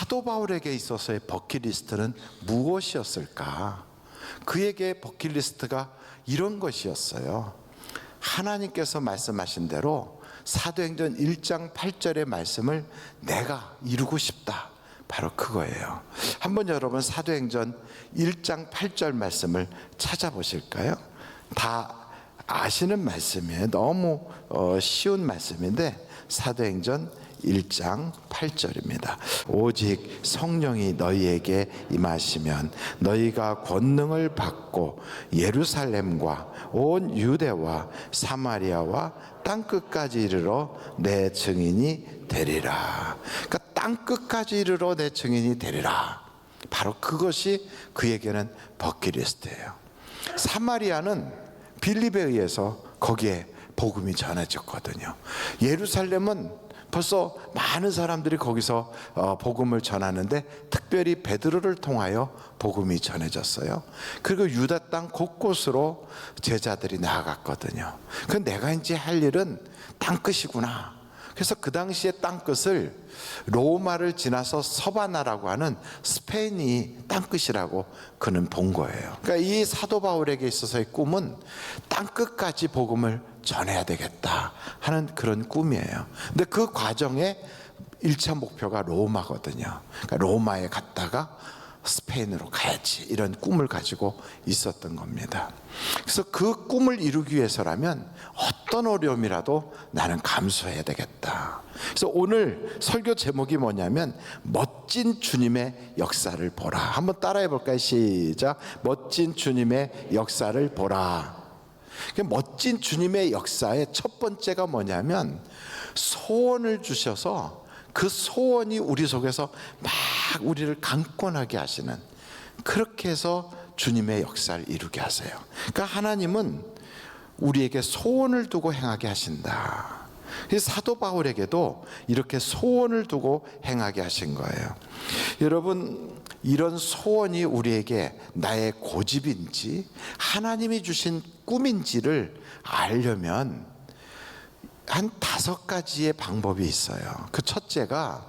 사도 바울에게 있어서의 버킷리스트는 무엇이었을까? 그에게 버킷리스트가 이런 것이었어요. 하나님께서 말씀하신 대로 사도행전 1장 8절의 말씀을 내가 이루고 싶다. 바로 그거예요. 한번 여러분 사도행전 1장 8절 말씀을 찾아보실까요? 다 아시는 말씀이에요. 너무 쉬운 말씀인데 사도행전 1장 8절입니다. 오직 성령이 너희에게 임하시면 너희가 권능을 받고 예루살렘과 온 유대와 사마리아와 땅끝까지 이르러 내 증인이 되리라. 그러니까 땅끝까지 이르러 내 증인이 되리라. 바로 그것이 그에게는 버킷리스트예요. 사마리아는 빌립에 의해서 거기에 복음이 전해졌거든요. 예루살렘은 벌써 많은 사람들이 거기서 복음을 전하는데 특별히 베드로를 통하여 복음이 전해졌어요. 그리고 유다 땅 곳곳으로 제자들이 나아갔거든요. 그 내가 이제 할 일은 땅끝이구나. 그래서 그 당시에 땅끝을 로마를 지나서 서바나라고 하는 스페인이 땅끝이라고 그는 본 거예요. 그러니까 이 사도 바울에게 있어서의 꿈은 땅끝까지 복음을 전해야 되겠다 하는 그런 꿈이에요. 근데 그 과정에 1차 목표가 로마거든요. 그러니까 로마에 갔다가 스페인으로 가야지 이런 꿈을 가지고 있었던 겁니다. 그래서 그 꿈을 이루기 위해서라면 어떤 어려움이라도 나는 감수해야 되겠다. 그래서 오늘 설교 제목이 뭐냐면 멋진 주님의 역사를 보라. 한번 따라해 볼까요? 시작. 멋진 주님의 역사를 보라. 멋진 주님의 역사의 첫 번째가 뭐냐면 소원을 주셔서 그 소원이 우리 속에서 막 우리를 강권하게 하시는, 그렇게 해서 주님의 역사를 이루게 하세요. 그러니까 하나님은 우리에게 소원을 두고 행하게 하신다. 사도 바울에게도 이렇게 소원을 두고 행하게 하신 거예요. 여러분, 이런 소원이 우리에게 나의 고집인지 하나님이 주신 꿈인지를 알려면 한 5가지의 방법이 있어요. 그 첫째가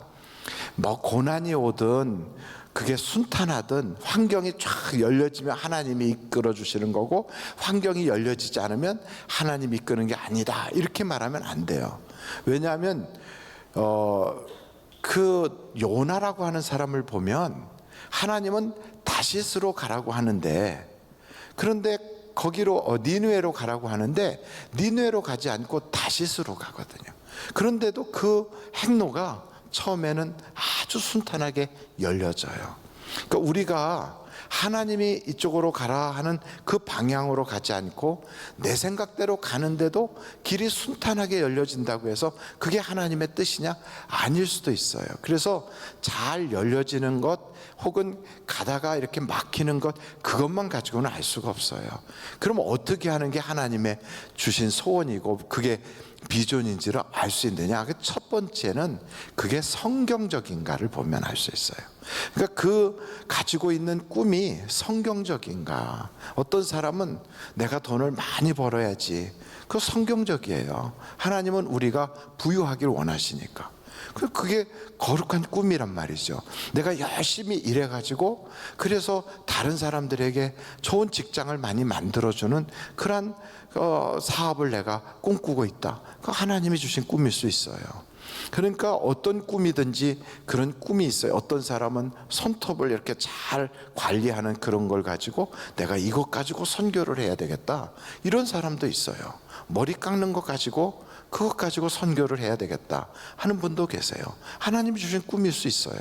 뭐 고난이 오든 그게 순탄하든 환경이 쫙 열려지면 하나님이 이끌어 주시는 거고, 환경이 열려지지 않으면 하나님이 이끄는 게 아니다 이렇게 말하면 안 돼요. 왜냐하면 그 요나라고 하는 사람을 보면 하나님은 다시스로 가라고 하는데, 그런데 거기로 니느웨로 가라고 하는데 니느웨로 가지 않고 다시스로 가거든요. 그런데도 그 행로가 처음에는 아주 순탄하게 열려져요. 그러니까 우리가 하나님이 이쪽으로 가라 하는 그 방향으로 가지 않고 내 생각대로 가는데도 길이 순탄하게 열려진다고 해서 그게 하나님의 뜻이냐? 아닐 수도 있어요. 그래서 잘 열려지는 것 혹은 가다가 이렇게 막히는 것, 그것만 가지고는 알 수가 없어요. 그럼 어떻게 하는 게 하나님의 주신 소원이고 그게 비전인지를 알 수 있느냐? 첫 번째는 그게 성경적인가를 보면 알 수 있어요. 그러니까 그 가지고 있는 꿈이 성경적인가? 어떤 사람은 내가 돈을 많이 벌어야지. 그거 성경적이에요. 하나님은 우리가 부유하길 원하시니까. 그게 거룩한 꿈이란 말이죠. 내가 열심히 일해가지고 그래서 다른 사람들에게 좋은 직장을 많이 만들어주는 그런 사업을 내가 꿈꾸고 있다. 그 하나님이 주신 꿈일 수 있어요. 그러니까 어떤 꿈이든지 그런 꿈이 있어요. 어떤 사람은 손톱을 이렇게 잘 관리하는 그런 걸 가지고 내가 이것 가지고 선교를 해야 되겠다, 이런 사람도 있어요. 머리 깎는 것 가지고 그것 가지고 선교를 해야 되겠다 하는 분도 계세요. 하나님이 주신 꿈일 수 있어요.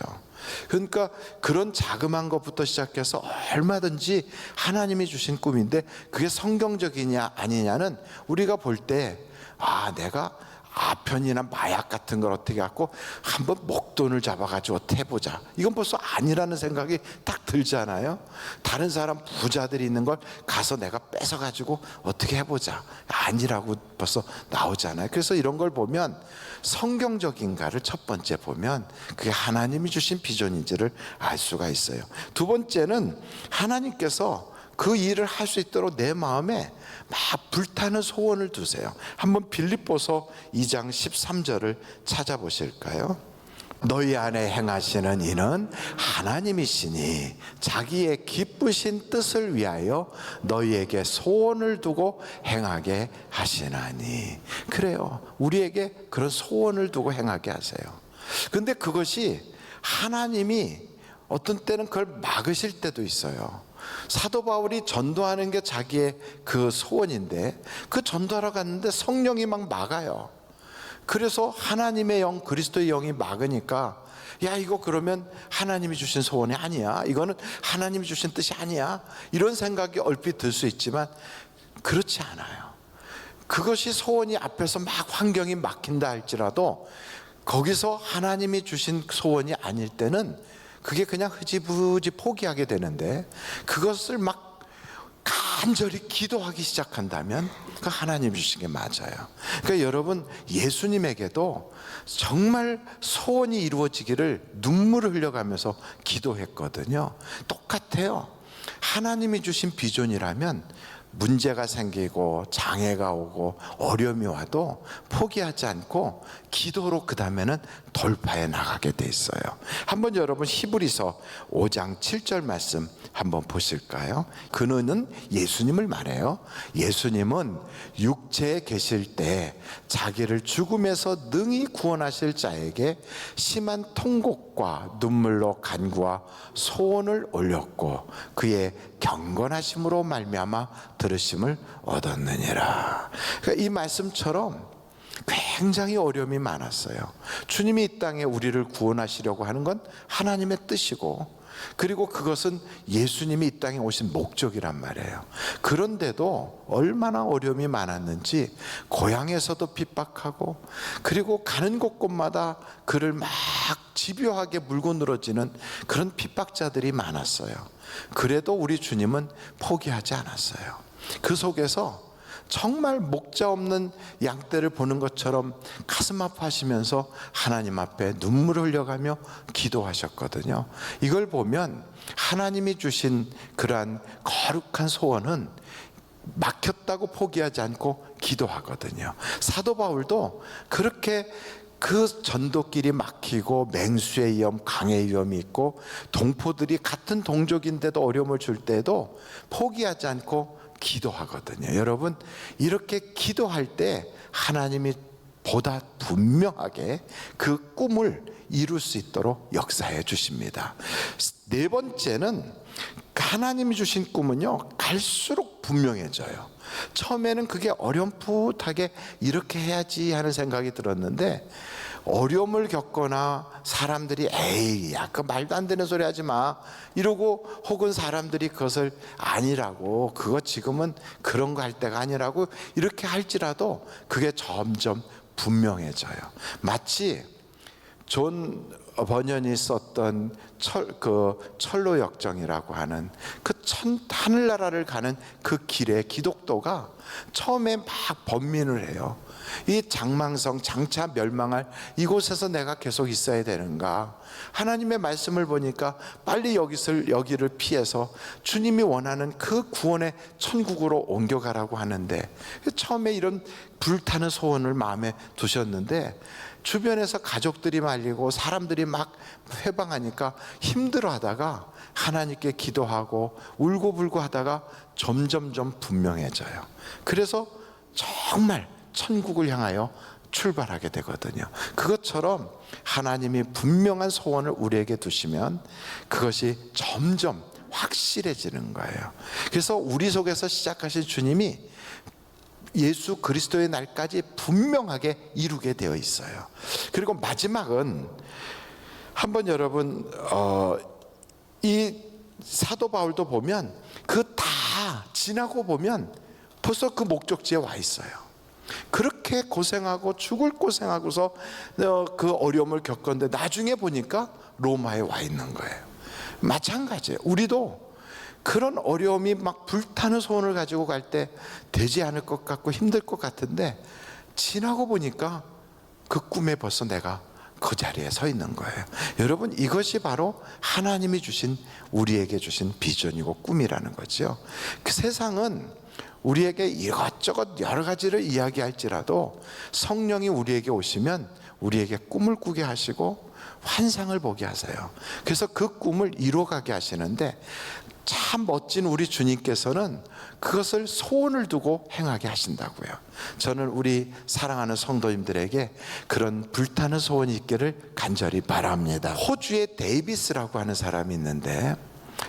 그러니까 그런 자그마한 것부터 시작해서 얼마든지 하나님이 주신 꿈인데 그게 성경적이냐 아니냐는 우리가 볼 때 내가 아편이나 마약 같은 걸 어떻게 갖고 한번 목돈을 잡아가지고 어떻게 해보자, 이건 벌써 아니라는 생각이 딱 들잖아요. 다른 사람 부자들이 있는 걸 가서 내가 뺏어가지고 어떻게 해보자, 아니라고 벌써 나오잖아요. 그래서 이런 걸 보면 성경적인가를 첫 번째 보면 그게 하나님이 주신 비전인지를 알 수가 있어요. 두 번째는 하나님께서 그 일을 할 수 있도록 내 마음에 막 불타는 소원을 두세요. 한번 빌립보서 2장 13절을 찾아보실까요? 너희 안에 행하시는 이는 하나님이시니 자기의 기쁘신 뜻을 위하여 너희에게 소원을 두고 행하게 하시나니. 그래요, 우리에게 그런 소원을 두고 행하게 하세요. 근데 그것이 하나님이 어떤 때는 그걸 막으실 때도 있어요. 사도 바울이 전도하는 게 자기의 그 소원인데, 그 전도하러 갔는데 성령이 막 막아요. 그래서 하나님의 영, 그리스도의 영이 막으니까, 야, 이거 그러면 하나님이 주신 소원이 아니야, 이거는 하나님이 주신 뜻이 아니야, 이런 생각이 얼핏 들 수 있지만 그렇지 않아요. 그것이 소원이 앞에서 막 환경이 막힌다 할지라도 거기서 하나님이 주신 소원이 아닐 때는 그게 그냥 흐지부지 포기하게 되는데, 그것을 막 간절히 기도하기 시작한다면 그 하나님 주신 게 맞아요. 그러니까 여러분, 예수님에게도 정말 소원이 이루어지기를 눈물을 흘려가면서 기도했거든요. 똑같아요. 하나님이 주신 비전이라면 문제가 생기고 장애가 오고 어려움이 와도 포기하지 않고 기도로 그 다음에는 돌파해 나가게 돼 있어요. 한번 여러분 히브리서 5장 7절 말씀 한번 보실까요? 그는 예수님을 말해요. 예수님은 육체에 계실 때 자기를 죽음에서 능히 구원하실 자에게 심한 통곡과 눈물로 간구와 소원을 올렸고 그의 경건하심으로 말미암아 들으심을 얻었느니라. 그러니까 이 말씀처럼 굉장히 어려움이 많았어요. 주님이 이 땅에 우리를 구원하시려고 하는 건 하나님의 뜻이고, 그리고 그것은 예수님이 이 땅에 오신 목적이란 말이에요. 그런데도 얼마나 어려움이 많았는지, 고향에서도 핍박하고, 그리고 가는 곳곳마다 그를 막 집요하게 물고 늘어지는 그런 핍박자들이 많았어요. 그래도 우리 주님은 포기하지 않았어요. 그 속에서 정말 목자 없는 양떼를 보는 것처럼 가슴 아파하시면서 하나님 앞에 눈물을 흘려가며 기도하셨거든요. 이걸 보면 하나님이 주신 그러한 거룩한 소원은 막혔다고 포기하지 않고 기도하거든요. 사도 바울도 그렇게 그 전도길이 막히고 맹수의 위험, 강의 위험이 있고 동포들이 같은 동족인데도 어려움을 줄 때도 포기하지 않고 기도하거든요. 여러분, 이렇게 기도할 때 하나님이 보다 분명하게 그 꿈을 이룰 수 있도록 역사해 주십니다. 네 번째는, 하나님이 주신 꿈은요, 갈수록 분명해져요. 처음에는 그게 어렴풋하게 이렇게 해야지 하는 생각이 들었는데, 어려움을 겪거나 사람들이 에이, 야, 그 말도 안 되는 소리 하지 마 이러고, 혹은 사람들이 그것을 아니라고, 그거 지금은 그런 거 할 때가 아니라고 이렇게 할지라도 그게 점점 분명해져요. 마치 존 번연이 썼던 철로 역정이라고 하는 그 하늘나라를 가는 그 길에 기독도가 처음에 막 번민을 해요. 이 장망성, 장차 멸망할 이곳에서 내가 계속 있어야 되는가? 하나님의 말씀을 보니까 빨리 여기를 피해서 주님이 원하는 그 구원의 천국으로 옮겨가라고 하는데, 처음에 이런 불타는 소원을 마음에 두셨는데 주변에서 가족들이 말리고 사람들이 막 회방하니까 힘들어하다가 하나님께 기도하고 울고불고 하다가 점점점 분명해져요. 그래서 정말 천국을 향하여 출발하게 되거든요. 그것처럼 하나님이 분명한 소원을 우리에게 두시면 그것이 점점 확실해지는 거예요. 그래서 우리 속에서 시작하신 주님이 예수 그리스도의 날까지 분명하게 이루게 되어 있어요. 그리고 마지막은, 한번 여러분 이 사도 바울도 보면 그 다 지나고 보면 벌써 그 목적지에 와 있어요. 그렇게 고생하고 죽을 고생하고서 그 어려움을 겪었는데 나중에 보니까 로마에 와 있는 거예요. 마찬가지예요. 우리도 그런 어려움이 막 불타는 소원을 가지고 갈 때 되지 않을 것 같고 힘들 것 같은데, 지나고 보니까 그 꿈에 벌써 내가 그 자리에 서 있는 거예요. 여러분, 이것이 바로 하나님이 주신, 우리에게 주신 비전이고 꿈이라는 거죠. 그 세상은 우리에게 이것저것 여러 가지를 이야기할지라도 성령이 우리에게 오시면 우리에게 꿈을 꾸게 하시고 환상을 보게 하세요. 그래서 그 꿈을 이루어가게 하시는데, 참 멋진 우리 주님께서는 그것을 소원을 두고 행하게 하신다고요. 저는 우리 사랑하는 성도님들에게 그런 불타는 소원이 있기를 간절히 바랍니다. 호주에 데이비스라고 하는 사람이 있는데,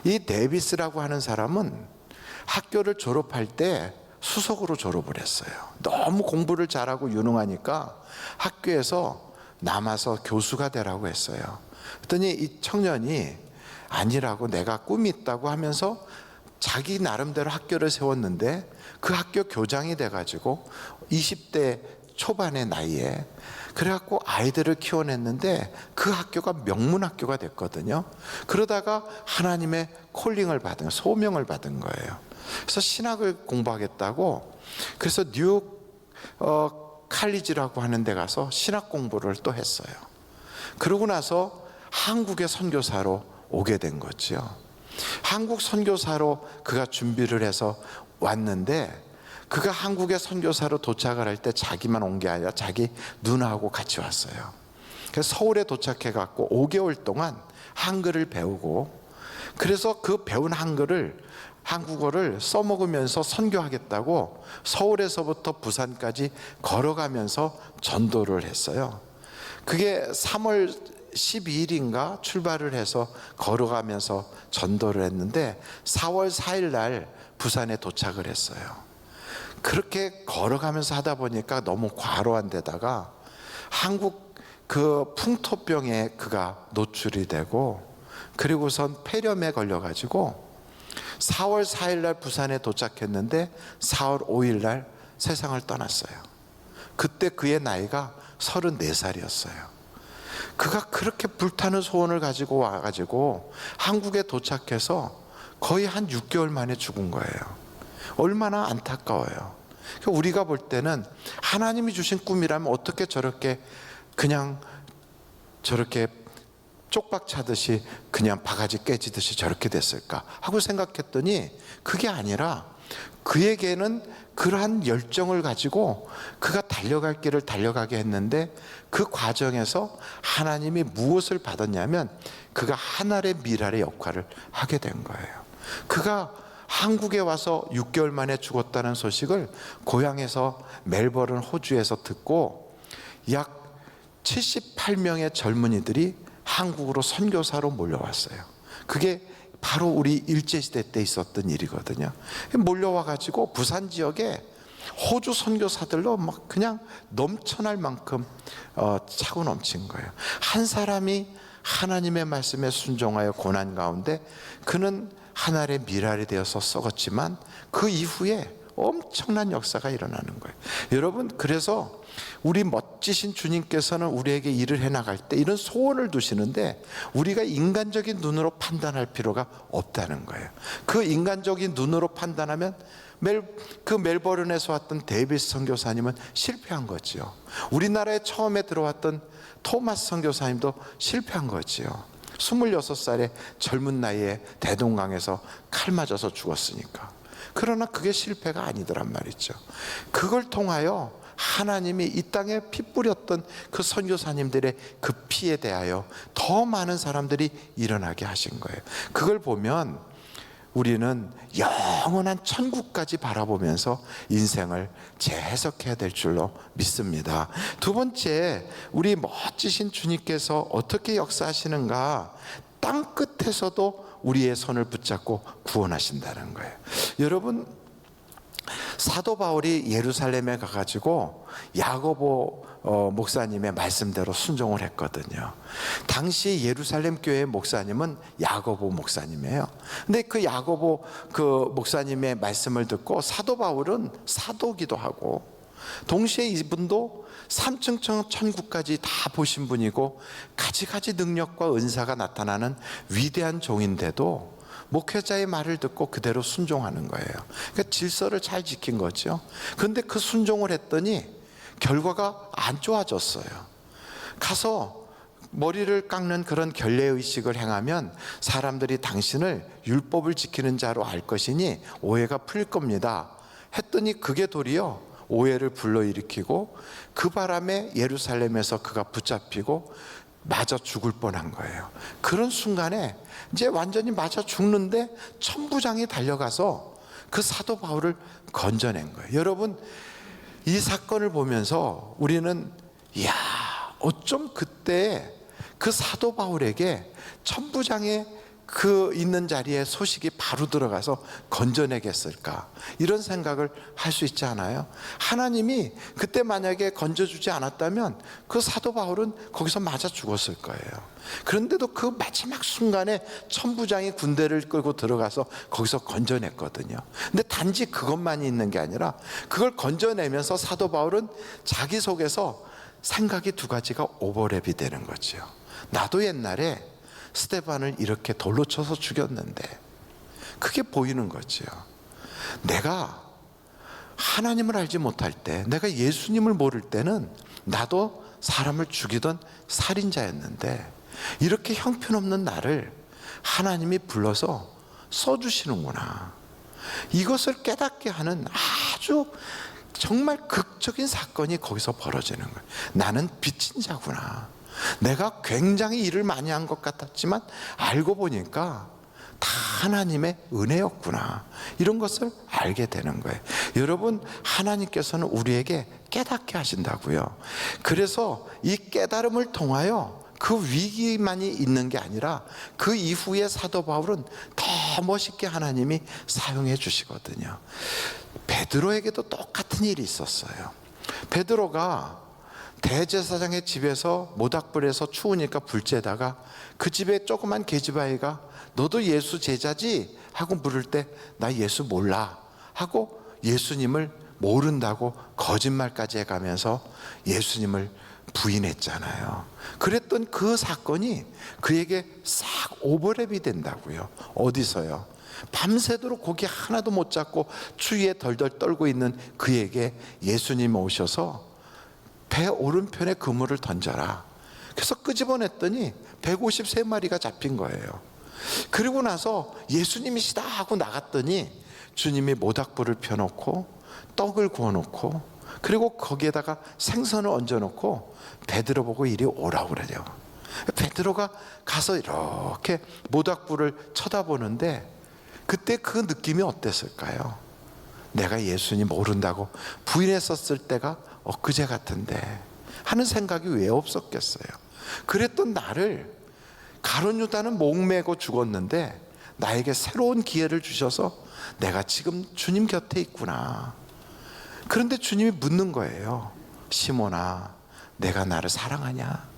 이 데이비스라고 하는 사람은 학교를 졸업할 때 수석으로 졸업을 했어요. 너무 공부를 잘하고 유능하니까 학교에서 남아서 교수가 되라고 했어요. 그랬더니 이 청년이 아니라고, 내가 꿈이 있다고 하면서 자기 나름대로 학교를 세웠는데, 그 학교 교장이 돼가지고 20대 초반의 나이에 그래갖고 아이들을 키워냈는데, 그 학교가 명문학교가 됐거든요. 그러다가 하나님의 콜링을 받은, 소명을 받은 거예요. 그래서 신학을 공부하겠다고, 그래서 뉴욕 칼리지라고 하는 데 가서 신학 공부를 또 했어요. 그러고 나서 한국의 선교사로 오게 된 거죠. 한국 선교사로 그가 준비를 해서 왔는데, 그가 한국의 선교사로 도착을 할 때 자기만 온 게 아니라 자기 누나하고 같이 왔어요. 그래서 서울에 도착해 갖고 5개월 동안 한글을 배우고, 그래서 그 배운 한국어를 써먹으면서 선교하겠다고 서울에서부터 부산까지 걸어가면서 전도를 했어요. 그게 3월 12일인가 출발을 해서 걸어가면서 전도를 했는데, 4월 4일 날 부산에 도착을 했어요. 그렇게 걸어가면서 하다 보니까 너무 과로한 데다가 한국 그 풍토병에 그가 노출이 되고, 그리고선 폐렴에 걸려가지고 4월 4일 날 부산에 도착했는데 4월 5일 날 세상을 떠났어요. 그때 그의 나이가 34살이었어요. 그가 그렇게 불타는 소원을 가지고 와가지고 한국에 도착해서 거의 한 6개월 만에 죽은 거예요. 얼마나 안타까워요. 우리가 볼 때는 하나님이 주신 꿈이라면 어떻게 저렇게 그냥 저렇게 쪽박 차듯이 그냥 바가지 깨지듯이 저렇게 됐을까 하고 생각했더니, 그게 아니라 그에게는 그러한 열정을 가지고 그가 달려갈 길을 달려가게 했는데, 그 과정에서 하나님이 무엇을 받았냐면 그가 하늘의 미랄의 역할을 하게 된 거예요. 그가 한국에 와서 6개월 만에 죽었다는 소식을 고향에서 멜버른 호주에서 듣고 약 78명의 젊은이들이 한국으로 선교사로 몰려왔어요. 그게 바로 우리 일제시대 때 있었던 일이거든요. 몰려와가지고 부산 지역에 호주 선교사들로 막 그냥 넘쳐날 만큼 차고 넘친 거예요. 한 사람이 하나님의 말씀에 순종하여 고난 가운데 그는 하늘의 미랄이 되어서 썩었지만, 그 이후에 엄청난 역사가 일어나는 거예요. 여러분, 그래서 우리 멋지신 주님께서는 우리에게 일을 해나갈 때 이런 소원을 두시는데, 우리가 인간적인 눈으로 판단할 필요가 없다는 거예요. 그 인간적인 눈으로 판단하면 그 멜버른에서 왔던 데이비스 선교사님은 실패한 거지요. 우리나라에 처음에 들어왔던 토마스 선교사님도 실패한 거지요. 26살의 젊은 나이에 대동강에서 칼 맞아서 죽었으니까. 그러나 그게 실패가 아니더란 말이죠. 그걸 통하여 하나님이 이 땅에 피 뿌렸던 그 선교사님들의 그 피에 대하여 더 많은 사람들이 일어나게 하신 거예요. 그걸 보면 우리는 영원한 천국까지 바라보면서 인생을 재해석해야 될 줄로 믿습니다. 두 번째, 우리 멋지신 주님께서 어떻게 역사하시는가, 땅 끝에서도 우리의 손을 붙잡고 구원하신다는 거예요. 여러분, 사도 바울이 예루살렘에 가가지고 야고보 목사님의 말씀대로 순종을 했거든요. 당시 예루살렘 교회 목사님은 야고보 목사님이에요. 근데 그 야고보 그 목사님의 말씀을 듣고 사도 바울은 사도기도 하고, 동시에 이분도 3층 천국까지 다 보신 분이고 가지가지 능력과 은사가 나타나는 위대한 종인데도 목회자의 말을 듣고 그대로 순종하는 거예요. 그러니까 질서를 잘 지킨 거죠. 그런데 그 순종을 했더니 결과가 안 좋아졌어요. 가서 머리를 깎는 그런 결례의식을 행하면 사람들이 당신을 율법을 지키는 자로 알 것이니 오해가 풀릴 겁니다 했더니, 그게 도리어 오해를 불러일으키고 그 바람에 예루살렘에서 그가 붙잡히고 맞아 죽을 뻔한 거예요. 그런 순간에 이제 완전히 맞아 죽는데 천부장이 달려가서 그 사도 바울을 건져낸 거예요. 여러분, 이 사건을 보면서 우리는 이야, 어쩜 그때 그 사도 바울에게 천부장의 그 있는 자리에 소식이 바로 들어가서 건져내겠을까, 이런 생각을 할 수 있지 않아요? 하나님이 그때 만약에 건져주지 않았다면 그 사도 바울은 거기서 맞아 죽었을 거예요. 그런데도 그 마지막 순간에 천부장이 군대를 끌고 들어가서 거기서 건져냈거든요. 근데 단지 그것만이 있는 게 아니라 그걸 건져내면서 사도 바울은 자기 속에서 생각이 두 가지가 오버랩이 되는 거죠. 나도 옛날에 스데반을 이렇게 돌로 쳐서 죽였는데, 그게 보이는 거죠. 내가 하나님을 알지 못할 때, 내가 예수님을 모를 때는 나도 사람을 죽이던 살인자였는데, 이렇게 형편없는 나를 하나님이 불러서 써주시는구나, 이것을 깨닫게 하는 아주 정말 극적인 사건이 거기서 벌어지는 거예요. 나는 빚진 자구나. 내가 굉장히 일을 많이 한 것 같았지만 알고 보니까 다 하나님의 은혜였구나, 이런 것을 알게 되는 거예요. 여러분, 하나님께서는 우리에게 깨닫게 하신다고요. 그래서 이 깨달음을 통하여 그 위기만이 있는 게 아니라 그 이후에 사도 바울은 더 멋있게 하나님이 사용해 주시거든요. 베드로에게도 똑같은 일이 있었어요. 베드로가 대제사장의 집에서 모닥불에서 추우니까 불 쬐다가 그 집에 조그만 계집아이가 너도 예수 제자지? 하고 물을 때 나 예수 몰라 하고 예수님을 모른다고 거짓말까지 해가면서 예수님을 부인했잖아요. 그랬던 그 사건이 그에게 싹 오버랩이 된다고요. 어디서요? 밤새도록 고기 하나도 못 잡고 추위에 덜덜 떨고 있는 그에게 예수님 오셔서 배 오른편에 그물을 던져라. 그래서 끄집어냈더니 153마리가 잡힌 거예요. 그리고 나서 예수님이시다 하고 나갔더니 주님이 모닥불을 펴놓고 떡을 구워놓고 그리고 거기에다가 생선을 얹어놓고 베드로 보고 이리 오라고 그래요. 베드로가 가서 이렇게 모닥불을 쳐다보는데 그때 그 느낌이 어땠을까요? 내가 예수님 모른다고 부인했었을 때가 엊그제 같은데 하는 생각이 왜 없었겠어요? 그랬던 나를 가룟 유다는 목매고 죽었는데 나에게 새로운 기회를 주셔서 내가 지금 주님 곁에 있구나. 그런데 주님이 묻는 거예요. 시몬아, 내가 나를 사랑하냐?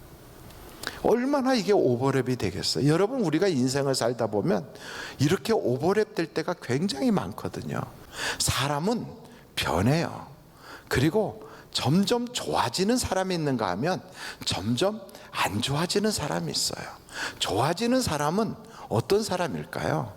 얼마나 이게 오버랩이 되겠어요? 여러분, 우리가 인생을 살다 보면 이렇게 오버랩 될 때가 굉장히 많거든요. 사람은 변해요. 그리고 점점 좋아지는 사람이 있는가 하면 점점 안 좋아지는 사람이 있어요. 좋아지는 사람은 어떤 사람일까요?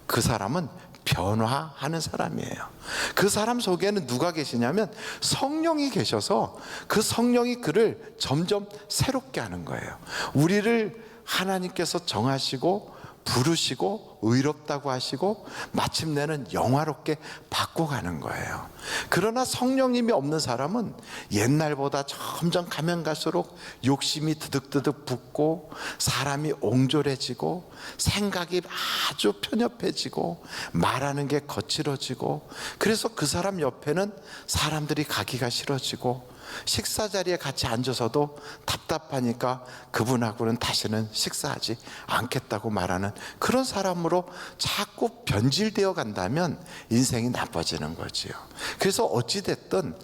그 사람은 변화하는 사람이에요. 그 사람 속에는 누가 계시냐면 성령이 계셔서 그 성령이 그를 점점 새롭게 하는 거예요. 우리를 하나님께서 정하시고 부르시고 의롭다고 하시고 마침내는 영화롭게 바꿔가는 거예요. 그러나 성령님이 없는 사람은 옛날보다 점점 가면 갈수록 욕심이 드득드득 붙고 사람이 옹졸해지고 생각이 아주 편협해지고 말하는 게 거칠어지고, 그래서 그 사람 옆에는 사람들이 가기가 싫어지고 식사 자리에 같이 앉아서도 답답하니까 그분하고는 다시는 식사하지 않겠다고 말하는 그런 사람으로 자꾸 변질되어 간다면 인생이 나빠지는 거지요. 그래서 어찌됐든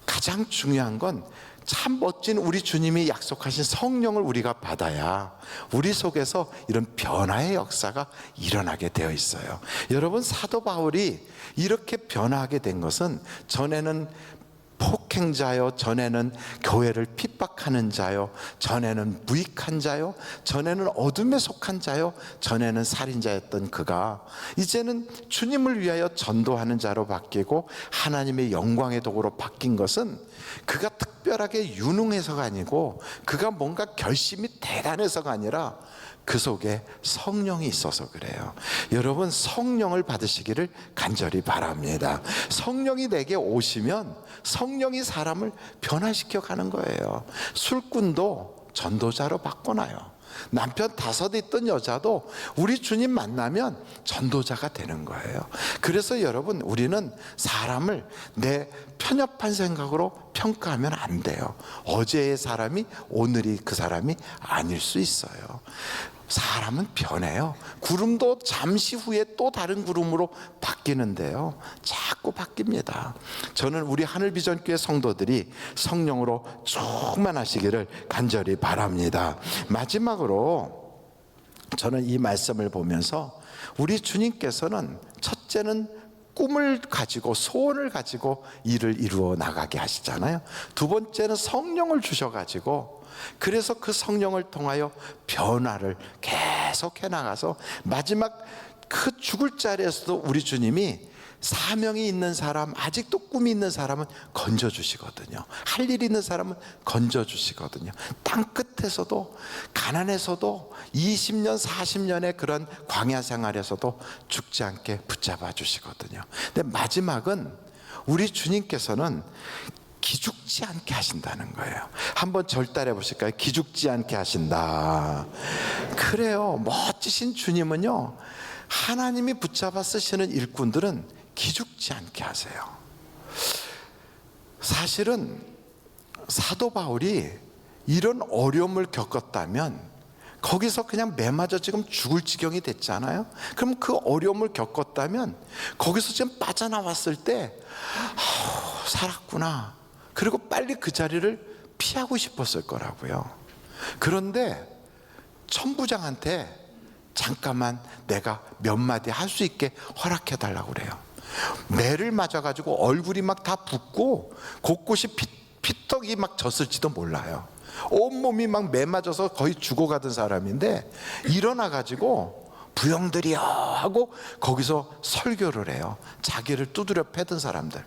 가장 중요한 건 참 멋진 우리 주님이 약속하신 성령을 우리가 받아야 우리 속에서 이런 변화의 역사가 일어나게 되어 있어요. 여러분, 사도 바울이 이렇게 변화하게 된 것은 전에는 폭행자요, 전에는 교회를 핍박하는 자요, 전에는 무익한 자요, 전에는 어둠에 속한 자요, 전에는 살인자였던 그가 이제는 주님을 위하여 전도하는 자로 바뀌고 하나님의 영광의 도구로 바뀐 것은 그가 특별하게 유능해서가 아니고 그가 뭔가 결심이 대단해서가 아니라 그 속에 성령이 있어서 그래요. 여러분, 성령을 받으시기를 간절히 바랍니다. 성령이 내게 오시면 성령이 사람을 변화시켜 가는 거예요. 술꾼도 전도자로 바꿔놔요. 남편 5 있던 여자도 우리 주님 만나면 전도자가 되는 거예요. 그래서 여러분, 우리는 사람을 내 편협한 생각으로 평가하면 안 돼요. 어제의 사람이 오늘이 그 사람이 아닐 수 있어요. 사람은 변해요. 구름도 잠시 후에 또 다른 구름으로 바뀌는데요, 자꾸 바뀝니다. 저는 우리 하늘비전교회 성도들이 성령으로 충만하시기를 간절히 바랍니다. 마지막으로 저는 이 말씀을 보면서 우리 주님께서는 첫째는 꿈을 가지고 소원을 가지고 일을 이루어 나가게 하시잖아요. 두 번째는 성령을 주셔가지고, 그래서 그 성령을 통하여 변화를 계속해 나가서 마지막 그 죽을 자리에서도 우리 주님이 사명이 있는 사람, 아직도 꿈이 있는 사람은 건져주시거든요. 할 일이 있는 사람은 건져주시거든요. 땅 끝에서도, 가난에서도, 20년 40년의 그런 광야 생활에서도 죽지 않게 붙잡아 주시거든요. 근데 마지막은 우리 주님께서는 기죽지 않게 하신다는 거예요. 한번 절따라 보실까요? 기죽지 않게 하신다. 그래요. 멋지신 주님은요, 하나님이 붙잡아 쓰시는 일꾼들은 기죽지 않게 하세요. 사실은 사도 바울이 이런 어려움을 겪었다면 거기서 그냥 매맞아 지금 죽을 지경이 됐잖아요. 그럼 그 어려움을 겪었다면 거기서 지금 빠져나왔을 때 살았구나, 그리고 빨리 그 자리를 피하고 싶었을 거라고요. 그런데 천부장한테 잠깐만 내가 몇 마디 할 수 있게 허락해 달라고 그래요. 매를 맞아가지고 얼굴이 막 다 붓고 곳곳이 피떡이 막 졌을지도 몰라요. 온몸이 막 매 맞아서 거의 죽어가던 사람인데 일어나가지고 부형들이여 하고 거기서 설교를 해요. 자기를 두드려 패던 사람들.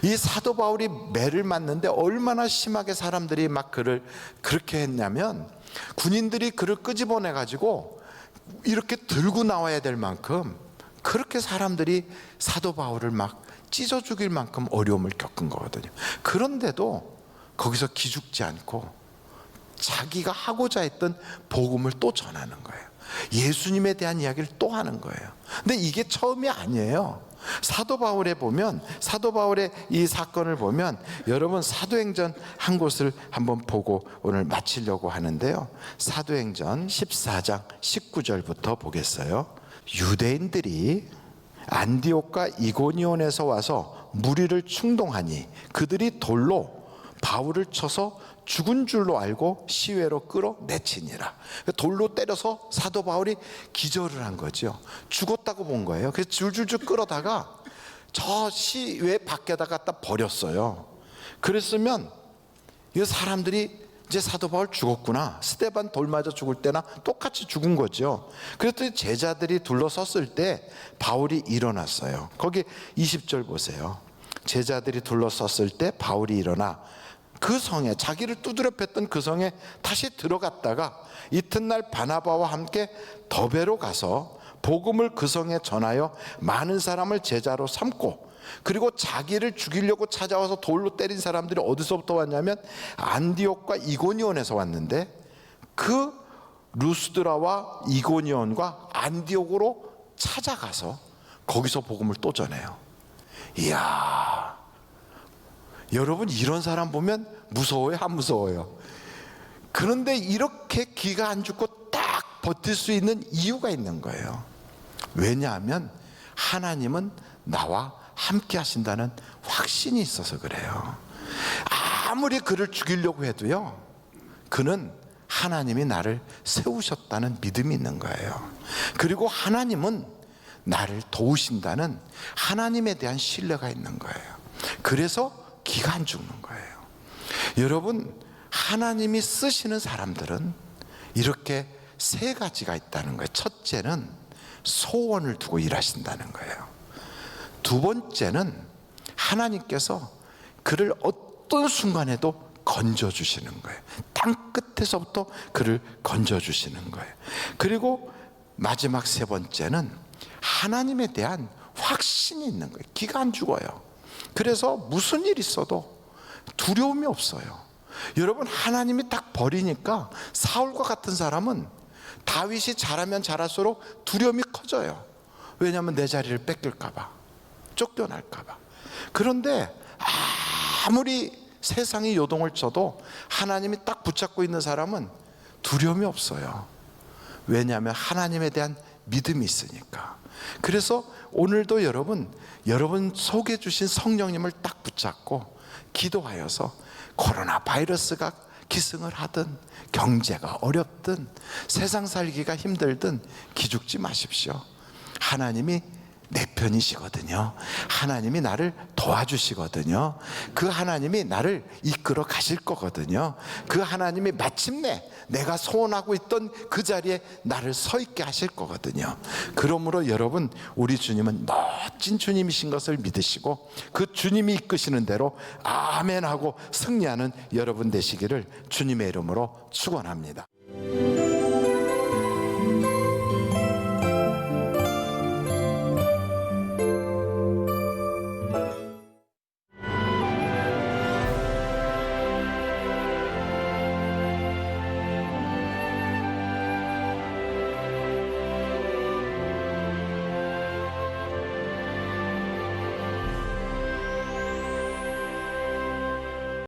이 사도 바울이 매를 맞는데 얼마나 심하게 사람들이 막 그를 그렇게 했냐면, 군인들이 그를 끄집어내 가지고 이렇게 들고 나와야 될 만큼 그렇게 사람들이 사도 바울을 막 찢어 죽일 만큼 어려움을 겪은 거거든요. 그런데도 거기서 기죽지 않고 자기가 하고자 했던 복음을 또 전하는 거예요. 예수님에 대한 이야기를 또 하는 거예요. 근데 이게 처음이 아니에요. 사도 바울에 보면, 사도 바울의 이 사건을 보면, 여러분 사도행전 한 곳을 한번 보고 오늘 마치려고 하는데요, 사도행전 14장 19절부터 보겠어요. 유대인들이 안디옥과 이고니온에서 와서 무리를 충동하니 그들이 돌로 바울을 쳐서 죽은 줄로 알고 시외로 끌어내치니라. 돌로 때려서 사도 바울이 기절을 한 거죠. 죽었다고 본 거예요. 그래서 줄줄줄 끌어다가 저 시외 밖에다 갖다 버렸어요. 그랬으면 이 사람들이 이제 사도 바울 죽었구나, 스데반 돌 맞아 죽을 때나 똑같이 죽은 거죠. 그랬더니 제자들이 둘러섰을 때 바울이 일어났어요. 거기 20절 보세요. 제자들이 둘러섰을 때 바울이 일어나 그 성에, 자기를 두드려 팼던 그 성에 다시 들어갔다가 이튿날 바나바와 함께 더베로 가서 복음을 그 성에 전하여 많은 사람을 제자로 삼고, 그리고 자기를 죽이려고 찾아와서 돌로 때린 사람들이 어디서부터 왔냐면 안디옥과 이고니온에서 왔는데, 그 루스드라와 이고니온과 안디옥으로 찾아가서 거기서 복음을 또 전해요. 이야, 여러분 이런 사람 보면 무서워요, 안 무서워요? 그런데 이렇게 기가 안 죽고 딱 버틸 수 있는 이유가 있는 거예요. 왜냐하면 하나님은 나와 함께 하신다는 확신이 있어서 그래요. 아무리 그를 죽이려고 해도요, 그는 하나님이 나를 세우셨다는 믿음이 있는 거예요. 그리고 하나님은 나를 도우신다는 하나님에 대한 신뢰가 있는 거예요. 그래서 기가 안 죽는 거예요. 여러분, 하나님이 쓰시는 사람들은 이렇게 3가지가 있다는 거예요. 첫째는 소원을 두고 일하신다는 거예요. 두 번째는 하나님께서 그를 어떤 순간에도 건져주시는 거예요. 땅 끝에서부터 그를 건져주시는 거예요. 그리고 마지막 3번째는 하나님에 대한 확신이 있는 거예요. 기가 안 죽어요. 그래서 무슨 일 있어도 두려움이 없어요. 여러분, 하나님이 딱 버리니까 사울과 같은 사람은 다윗이 잘하면 잘할수록 두려움이 커져요. 왜냐하면 내 자리를 뺏길까 봐, 쫓겨날까 봐. 그런데 아무리 세상이 요동을 쳐도 하나님이 딱 붙잡고 있는 사람은 두려움이 없어요. 왜냐하면 하나님에 대한 믿음이 있으니까. 그래서 오늘도 여러분 속에 주신 성령님을 딱 붙잡고 기도하여서 코로나 바이러스가 기승을 하든 경제가 어렵든 세상 살기가 힘들든 기죽지 마십시오. 하나님이 내 편이시거든요. 하나님이 나를 도와주시거든요. 그 하나님이 나를 이끌어 가실 거거든요. 그 하나님이 마침내 내가 소원하고 있던 그 자리에 나를 서 있게 하실 거거든요. 그러므로 여러분, 우리 주님은 멋진 주님이신 것을 믿으시고 그 주님이 이끄시는 대로 아멘하고 승리하는 여러분 되시기를 주님의 이름으로 축원합니다.